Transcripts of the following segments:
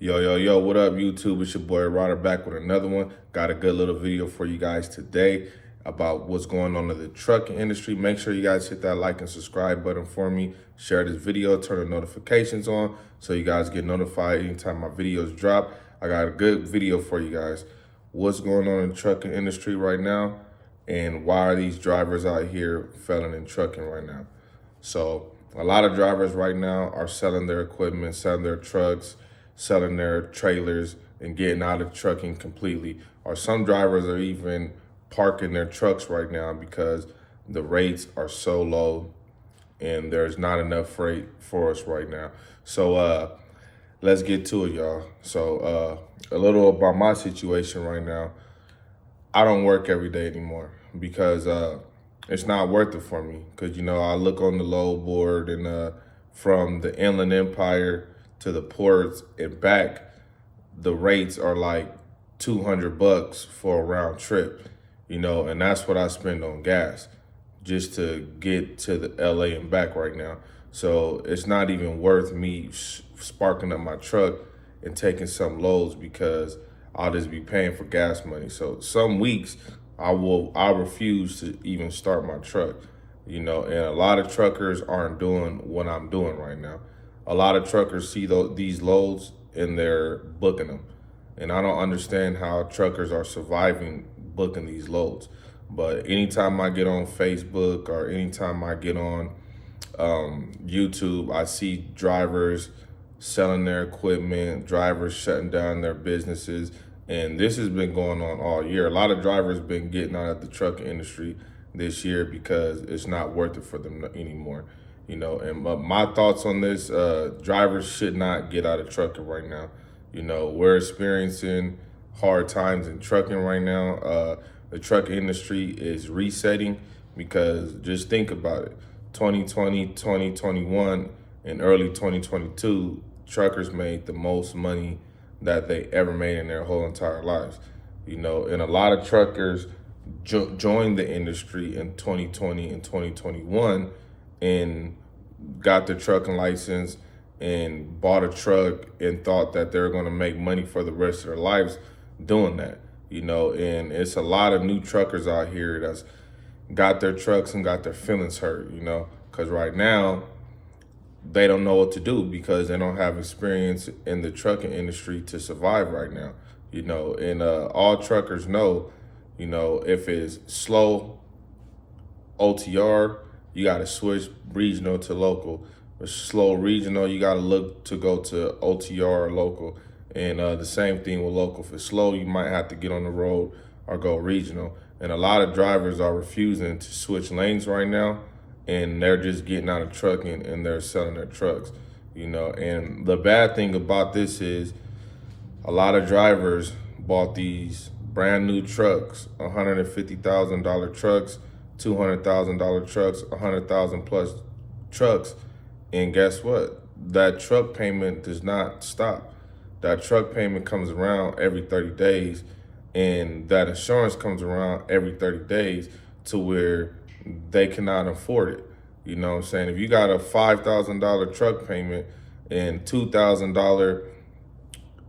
Yo, what up, YouTube? It's your boy Ryder back with another one. Got a good little video for you guys today about what's going on in the trucking industry. Make sure you guys hit that like and subscribe button for me. Share this video, turn the notifications on so you guys get notified anytime my videos drop. I got a good video for you guys. What's going on in the trucking industry right now and why are these drivers out here failing in trucking right now? So a lot of drivers right now are selling their equipment, selling their trucks, selling their trailers and getting out of trucking completely. Or some drivers are even parking their trucks right now because the rates are so low and there's not enough freight for us right now. So let's get to it, y'all. So a little about my situation right now. I don't work every day anymore because it's not worth it for me. Because, you know, I look on the load board and from the Inland Empire to the ports and back, the rates are like $200 for a round trip, you know, and that's what I spend on gas just to get to the LA and back right now. So it's not even worth me sparking up my truck and taking some loads because I'll just be paying for gas money. So some weeks I refuse to even start my truck, you know, and a lot of truckers aren't doing what I'm doing right now. A lot of truckers see these loads and they're booking them. And I don't understand how truckers are surviving booking these loads. But anytime I get on Facebook or anytime I get on YouTube, I see drivers selling their equipment, drivers shutting down their businesses. And this has been going on all year. A lot of drivers been getting out of the trucking industry this year because it's not worth it for them anymore. You know, and my thoughts on this, drivers should not get out of trucking right now. You know, we're experiencing hard times in trucking right now. The truck industry is resetting because just think about it. 2020, 2021, and early 2022, truckers made the most money that they ever made in their whole entire lives. You know, and a lot of truckers joined the industry in 2020 and 2021 and got their trucking license and bought a truck and thought that they're going to make money for the rest of their lives doing that, you know. And it's a lot of new truckers out here that's got their trucks and got their feelings hurt, you know, because right now they don't know what to do because they don't have experience in the trucking industry to survive right now, you know. And all truckers know, you know, if it's slow OTR, you got to switch regional to local. With slow regional, you got to look to go to OTR or local. And the same thing with local. If it's slow, you might have to get on the road or go regional. And a lot of drivers are refusing to switch lanes right now. And they're just getting out of trucking and they're selling their trucks, you know. And the bad thing about this is a lot of drivers bought these brand new trucks, $150,000 trucks, $200,000 trucks, 100,000 plus trucks. And guess what? That truck payment does not stop. That truck payment comes around every 30 days and that insurance comes around every 30 days to where they cannot afford it. You know what I'm saying? If you got a $5,000 truck payment and $2,000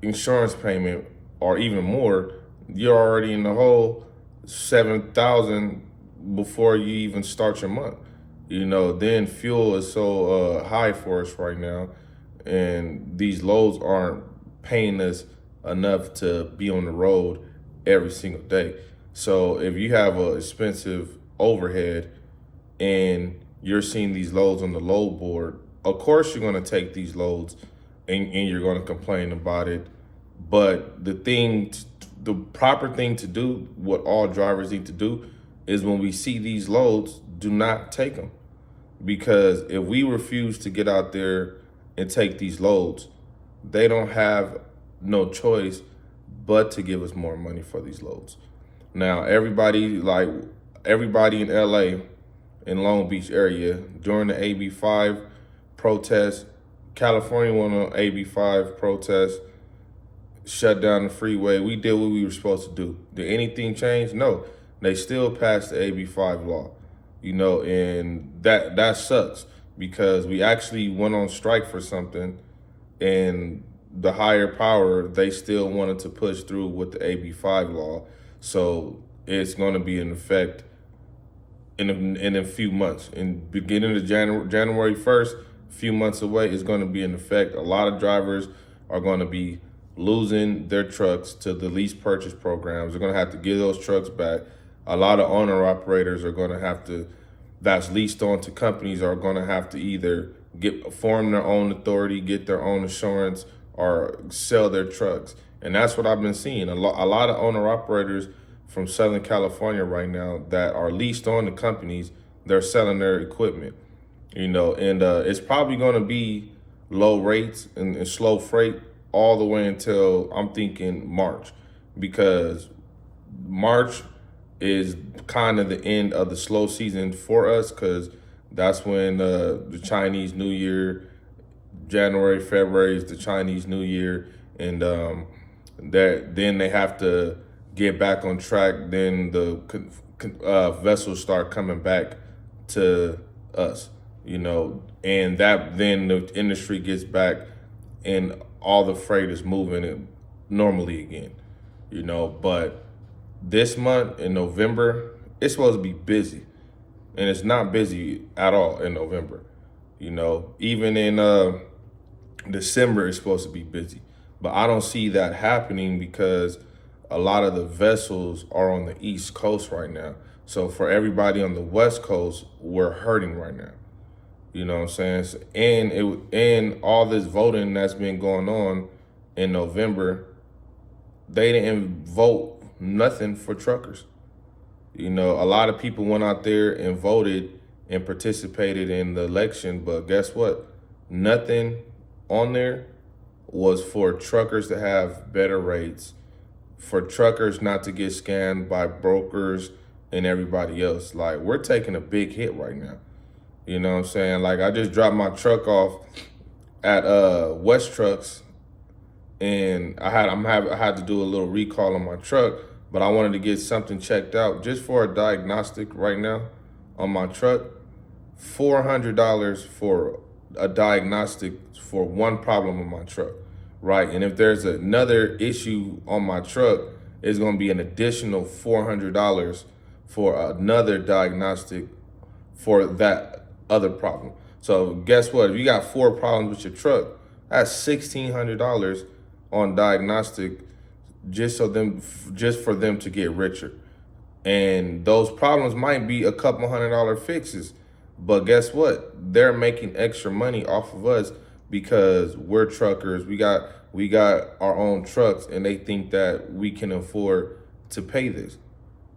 insurance payment or even more, you're already in the hole $7,000 before you even start your month. You know, then fuel is so high for us right now, and these loads aren't paying us enough to be on the road every single day. So if you have an expensive overhead and you're seeing these loads on the load board, of course you're going to take these loads and you're going to complain about it. But the proper thing to do, what all drivers need to do, is when we see these loads, do not take them. Because if we refuse to get out there and take these loads, they don't have no choice but to give us more money for these loads. Now, everybody in LA, in Long Beach area, during the AB5 protest, California went on AB5 protest, shut down the freeway. We did what we were supposed to do. Did anything change? No. They still passed the AB5 law, you know, and that sucks because we actually went on strike for something and the higher power, they still wanted to push through with the AB5 law. So it's going to be in effect in a few months. In beginning of January 1st, a few months away, it's going to be in effect. A lot of drivers are going to be losing their trucks to the lease purchase programs. They're going to have to give those trucks back. A lot of owner operators are going to have to, that's leased on to companies, are going to have to either form their own authority, get their own insurance, or sell their trucks. And that's what I've been seeing. A lot of owner operators from Southern California right now that are leased on to companies, they're selling their equipment, and it's probably going to be low rates and slow freight all the way until, I'm thinking, March, because March is kind of the end of the slow season for us, because that's when the Chinese New Year, January, February is the Chinese New Year, and then they have to get back on track. Then the vessels start coming back to us, and then the industry gets back and all the freight is moving normally again, but this month in November, it's supposed to be busy, and it's not busy at all in November. Even in December, it's supposed to be busy, but I don't see that happening because a lot of the vessels are on the East Coast right now. So for everybody on the West Coast, we're hurting right now. You know what I'm saying? And all this voting that's been going on in November, they didn't vote nothing for truckers. A lot of people went out there and voted and participated in the election, but guess what? Nothing on there was for truckers to have better rates, for truckers not to get scammed by brokers and everybody else. Like, we're taking a big hit right now. You know what I'm saying? Like, I just dropped my truck off at West Trucks, and I had to do a little recall on my truck, but I wanted to get something checked out just for a diagnostic right now on my truck. $400 for a diagnostic for one problem on my truck, right? And if there's another issue on my truck, it's going to be an additional $400 for another diagnostic for that other problem. So guess what? If you got 4 problems with your truck, that's $1,600 on diagnostic just for them to get richer. And those problems might be a couple $100 fixes, but guess what? They're making extra money off of us because we're truckers. We got our own trucks, and they think that we can afford to pay this.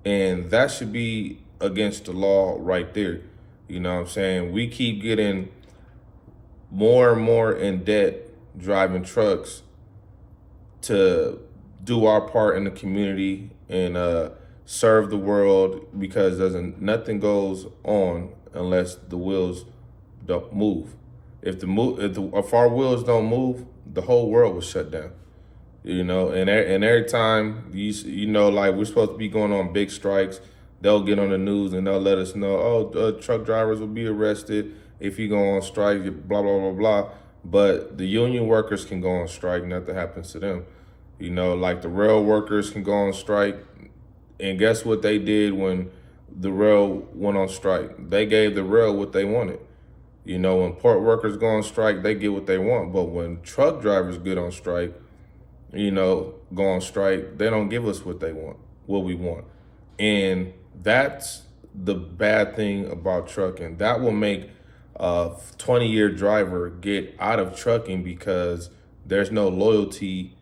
And that should be against the law right there. You know what I'm saying? We keep getting more and more in debt driving trucks to do our part in the community and serve the world, because nothing goes on unless the wheels don't move. If our wheels don't move, the whole world will shut down. And every time like, we're supposed to be going on big strikes, they'll get on the news and they'll let us know, truck drivers will be arrested if you go on strike, blah, blah, blah, blah. But the union workers can go on strike, nothing happens to them. Like the rail workers can go on strike. And guess what they did when the rail went on strike? They gave the rail what they wanted. When port workers go on strike, they get what they want. But when truck drivers get on strike, go on strike, they don't give us what we want. And that's the bad thing about trucking. That will make a 20-year driver get out of trucking because there's no loyalty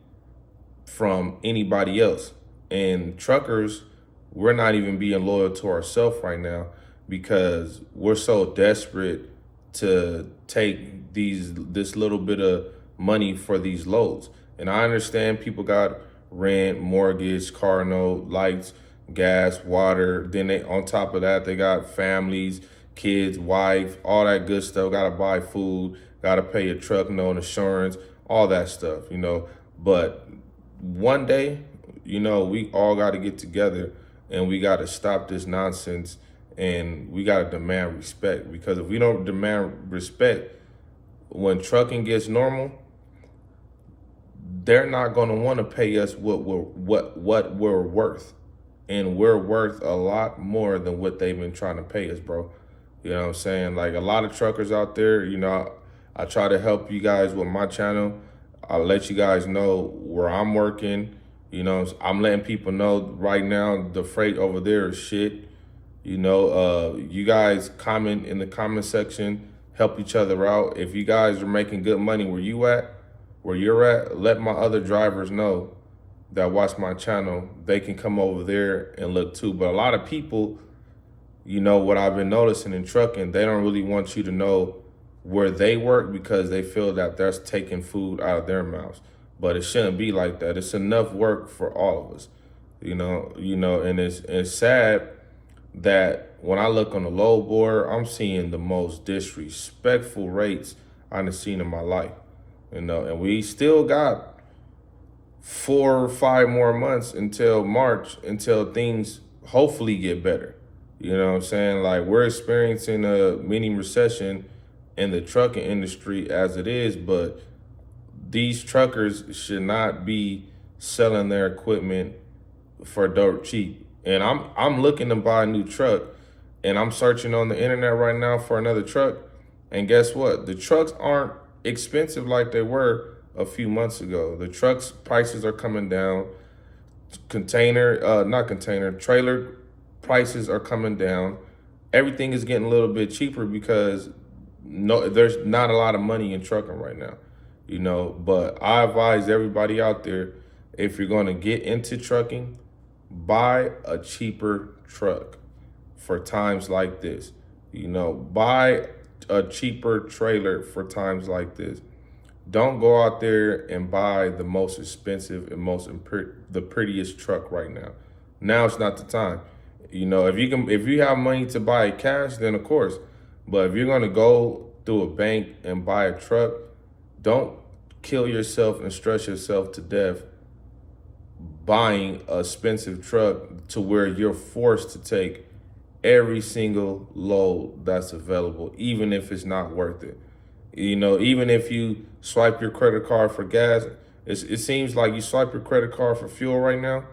from anybody else. And truckers, we're not even being loyal to ourselves right now because we're so desperate to take this little bit of money for these loads. And I understand people got rent, mortgage, car note, lights, gas, water. Then on top of that, they got families, kids, wife, all that good stuff. Got to buy food, got to pay your truck note, insurance, all that stuff, But one day, we all got to get together and we got to stop this nonsense, and we got to demand respect. Because if we don't demand respect, when trucking gets normal, they're not going to want to pay us what we're worth, and we're worth a lot more than what they've been trying to pay us, bro. You know what I'm saying? Like a lot of truckers out there, I try to help you guys with my channel. I'll let you guys know where I'm working. I'm letting people know right now the freight over there is shit. You guys comment in the comment section, help each other out. If you guys are making good money where you're at, let my other drivers know that watch my channel. They can come over there and look too. But a lot of people, what I've been noticing in trucking, they don't really want you to know where they work because they feel that that's taking food out of their mouths. But it shouldn't be like that. It's enough work for all of us, and it's sad that when I look on the load board, I'm seeing the most disrespectful rates I've seen in my life, and we still got 4 or 5 more months until March, until things hopefully get better. You know what I'm saying? Like, we're experiencing a mini recession in the trucking industry as it is, but these truckers should not be selling their equipment for dirt cheap. And I'm looking to buy a new truck, and I'm searching on the internet right now for another truck. And guess what? The trucks aren't expensive like they were a few months ago. The trucks prices are coming down. Trailer prices are coming down. Everything is getting a little bit cheaper because there's not a lot of money in trucking right now. But I advise everybody out there, if you're going to get into trucking, buy a cheaper truck for times like this. Buy a cheaper trailer for times like this. Don't go out there and buy the most expensive and the prettiest truck right now. Now it's not the time. If you have money to buy it cash, then of course. But if you're gonna go through a bank and buy a truck, don't kill yourself and stress yourself to death buying an expensive truck to where you're forced to take every single load that's available, even if it's not worth it. Even if you swipe your credit card for gas, it seems like you swipe your credit card for fuel right now,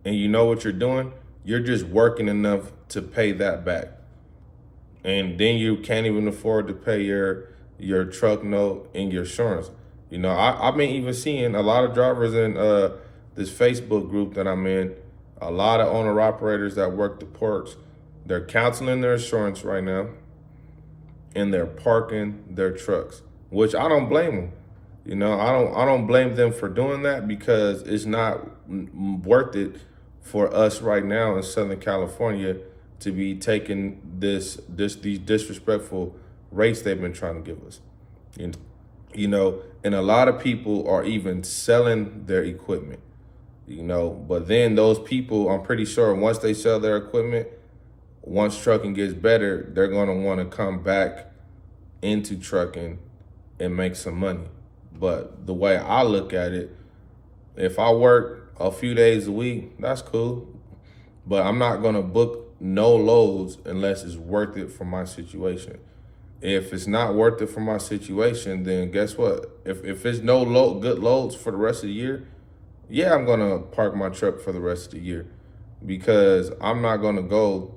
and you know what you're doing? You're just working enough to pay that back. And then you can't even afford to pay your truck note and your insurance. I've been even seeing a lot of drivers in this Facebook group that I'm in, a lot of owner-operators that work the ports. They're canceling their insurance right now, and they're parking their trucks, which I don't blame them. I don't blame them for doing that because it's not worth it for us right now in Southern California to be taking these disrespectful rates they've been trying to give us. And a lot of people are even selling their equipment, but then those people, I'm pretty sure once they sell their equipment, once trucking gets better, they're going to want to come back into trucking and make some money. But the way I look at it, if I work a few days a week, that's cool. But I'm not going to book no loads unless it's worth it for my situation. If it's not worth it for my situation, then guess what? If it's no good loads for the rest of the year, yeah, I'm going to park my truck for the rest of the year, because I'm not going to go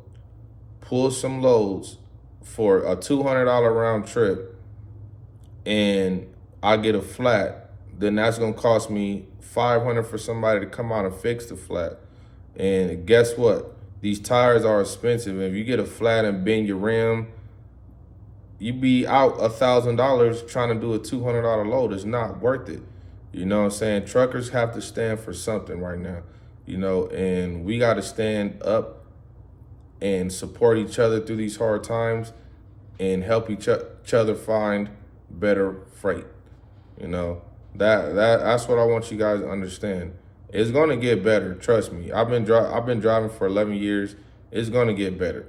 pull some loads for a $200 round trip and I get a flat. Then that's going to cost me $500 for somebody to come out and fix the flat. And guess what? These tires are expensive. If you get a flat and bend your rim, you be out $1,000 trying to do a $200 load. It's not worth it. You know what I'm saying? Truckers have to stand for something right now, and we got to stand up and support each other through these hard times and help each other find better freight. That's what I want you guys to understand. It's going to get better. Trust me. I've been driving for 11 years. It's going to get better,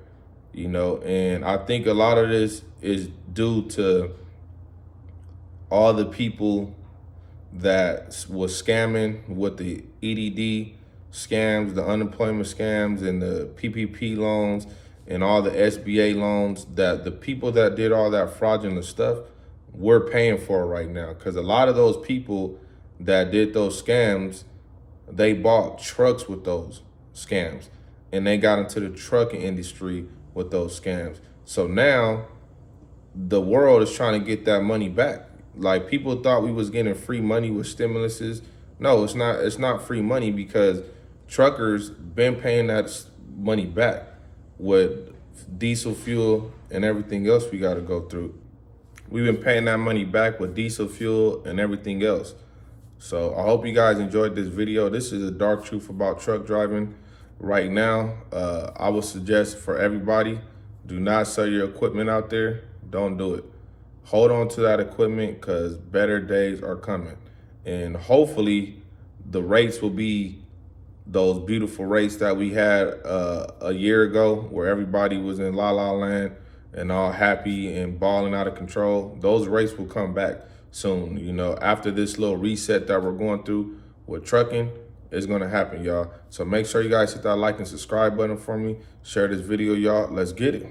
and I think a lot of this is due to all the people that was scamming with the EDD scams, the unemployment scams, and the PPP loans and all the SBA loans, that the people that did all that fraudulent stuff, we're paying for right now. Because a lot of those people that did those scams, they bought trucks with those scams, and they got into the trucking industry with those scams. So now the world is trying to get that money back. Like, people thought we was getting free money with stimuluses. No, it's not. It's not free money, because truckers been paying that money back with diesel fuel and everything else we got to go through. We've been paying that money back with diesel fuel and everything else. So I hope you guys enjoyed this video. This is a dark truth about truck driving right now. I would suggest for everybody, do not sell your equipment out there. Don't do it. Hold on to that equipment, because better days are coming. And hopefully the rates will be those beautiful rates that we had a year ago, where everybody was in la la land and all happy and balling out of control. Those rates will come back soon. You know, after this little reset that we're going through with trucking, it's gonna happen, y'all. So make sure you guys hit that like and subscribe button for me. Share this video, y'all. Let's get it.